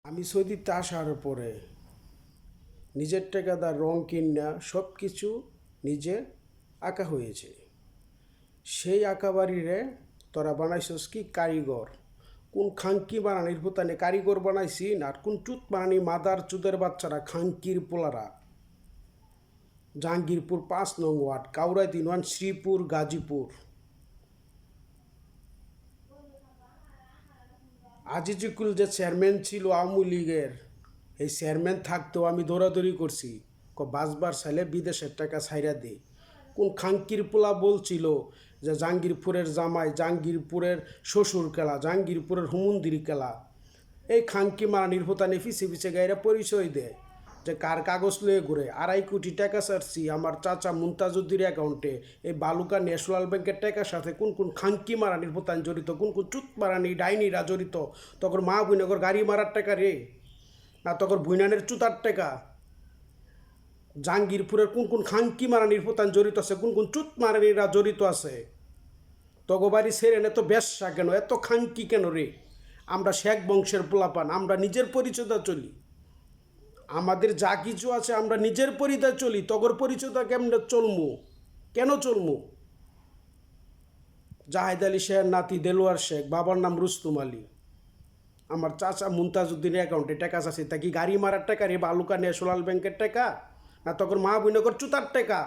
আমি সৌদিতে আসার পরে নিজের টাকাদার রং কিনা সব কিছু নিজে আঁকা হয়েছে। সেই আঁকা বাড়িরে তোরা বানাইছস কি কারিগর? কোন খাঙ্কি বানানির ভুতানে কারিগর বানাইছি না কোন চুত বানানি মাদার চুদের বাচ্চারা খাঙ্কির পোলারা? জাহাঙ্গীরপুর 5 নং ওয়ার্ড, কাউরাই 3 ওয়ান, শ্রীপুর, গাজীপুর। আজিজুকুল যে চেয়ারম্যান ছিল আওয়ামী লীগের, এই চেয়ারম্যান থাকতেও আমি দৌড়াদৌড়ি করছি বাসবার চাইলে বিদেশের টাকা ছাইরা দে। কোন খাঙ্কির পোলা বলছিল যে জাহাঙ্গীরপুরের জামাই, জাহাঙ্গীরপুরের শ্বশুর কেলা, জাহাঙ্গীরপুরের হুমন্দির কেলা। এই খাঙ্কি মারা নির্ভতানে পিছিয়ে পিছিয়ে গাইরা পরিচয় দেয় যে কার কাগজ লয়ে ঘুরে। 2.5 কোটি টাকা ছাড়ছি আমার চাচা মুনতাজুদ্দির অ্যাকাউন্টে। এই বালুকা ন্যাশনাল ব্যাংকের টাকার সাথে কোন কোন খাঙ্কি মারা নির্ভতান জড়িত, কোন কোন চুত মারানি ডাইনিরা জড়িত? তখন মা বুইনগর গাড়ি মারার টাকা রে, না তখন বুইনানের চুতার টাকা? জাহাঙ্গীরপুরের কোন কোন খাঙ্কি মারা নির্ভতান জড়িত আছে, কোন কোন চুত মারানিরা জড়িত আছে? তগো বাড়ি ছেড়ে এত ব্যবসা কেন, এত খাঙ্কি কেন রে? আমরা শেখ বংশের পোলাপান, আমরা নিজের পরিচয়টা চলি। আমাদের যা কিছু আছে আমরা নিজের পরিচয় চলি। তগর পরিচয়টা কেমনে চলমু, কেন চলমু? জাহেদ আলী শেখের নাতি দেলোয়ার শেখ, বাবার নাম রুস্তুম আলী। আমার চাচা মুনতাজুদ্দিনের অ্যাকাউন্টে টাকা আছে, তা কি গাড়ি মারার টাকা রে? বালুকা ন্যাশনাল ব্যাংকের টাকা, না তখন মাহবুবনগর চুতার টাকা?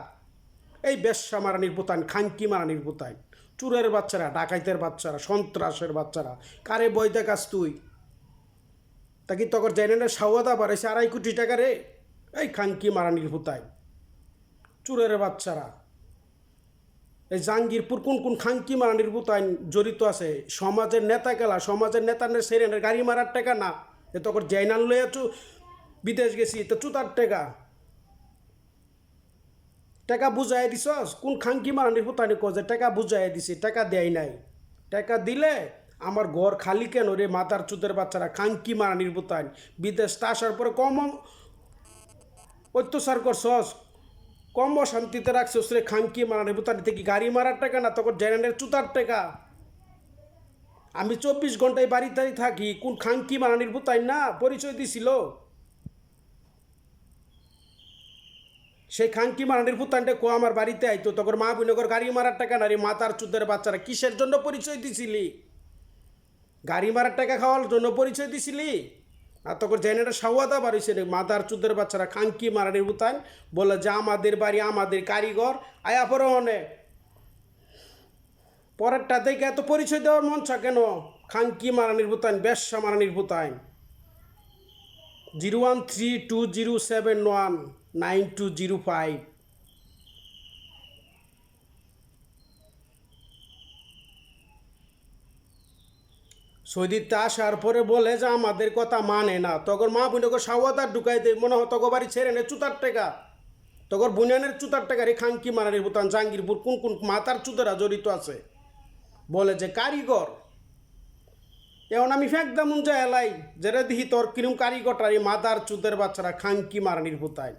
এই বেশ্যা মারানির পোতান, খাঙ্কি মারানির পোতান, চুরের বাচ্চারা, ডাকাইতের বাচ্চারা, সন্ত্রাসের বাচ্চারা, কারে বই দেখাস তুই? তা কি তখন জেনে সাওয়াদা বাড়াইছে 2.5 কোটি টাকা রে? এই খাঙ্কি মারানির পোতান, চুরের বাচ্চারা। এই জাহাঙ্গীরপুর কোন কোন খাঙ্কি মারানির পোতান জড়িত আছে? সমাজের নেতা গেলা, সমাজের নেতানের সেরেনের গাড়ি মারার টাকা না? এ তখন জেনান লইয়া বিদেশ গেছি তো চুতার টাকা। টাকা বুঝাই দিছস? কোন খাঙ্কি মারানির পোতানি কজে টাকা বুঝাই দিছি? টাকা দেয় নাই। টাকা দিলে আমার ঘর খালি কেন রে? মাতার চুতের বাচ্চারা, খাঙ্কি মারানির পোতান। বিদেশ আসার পরে কম অত্যাচার করছস, কম অশান্তিতে রাখছস রে খাঙ্কি মারানির পোতানি। থেকে গাড়ি মারার টাকা না তখন জেনানের চুতার টাকা। আমি 24 ঘন্টায় বাড়িতে থাকি, কোন খাঙ্কি মারানির পোতাই না পরিচয় দিছিল? সেই খাঙ্কি মারানির পুতানটা কো আমার বাড়িতে আইতো, তখন মা বুনগর গাড়ি মারার টাকা না রে? মাতার চুদের বাচ্চারা, কিসের জন্য পরিচয় দিছিলি? গাড়ি মারার টাকা খাওয়ার জন্য পরিচয় দিছিলি? আর তখন জেনেটা সাওয়াদা বাড়িছে রে মাতার চুদের বাচ্চারা, খাঙ্কি মারানির পুতান। বলে যে আমাদের বাড়ি, আমাদের কারিগর। আয়া পরে অনেক পরেরটা দেখে এত পরিচয় দেওয়ার মন চা কেন? খাঙ্কি মারানির পুতান, বেশ্যা মারানির পুতান। 01320719205। সৌদিতে আসার পরে বলে যে আমাদের কথা মানে না। তখন মা বুনকে সাওয়াদার ঢুকাই দেয়, মনে হয় তগো বাড়ি ছেড়ে নে চুতার টাকা। তখন বুনিয়ানের চুতার টাকা রে খাঙ্কি মারানির ভুতান। জাহাঙ্গীরপুর কোন কোন মাতার চুতেরা জড়িত আছে? বলে যে কারিগর। এখন আমি ফেকদাম যায় এলাই যেটা দিহি তোর কিরম কারিগরটা রে? মাতার চুতের বাচ্চারা, খাঙ্কি মারানির ভুতায়।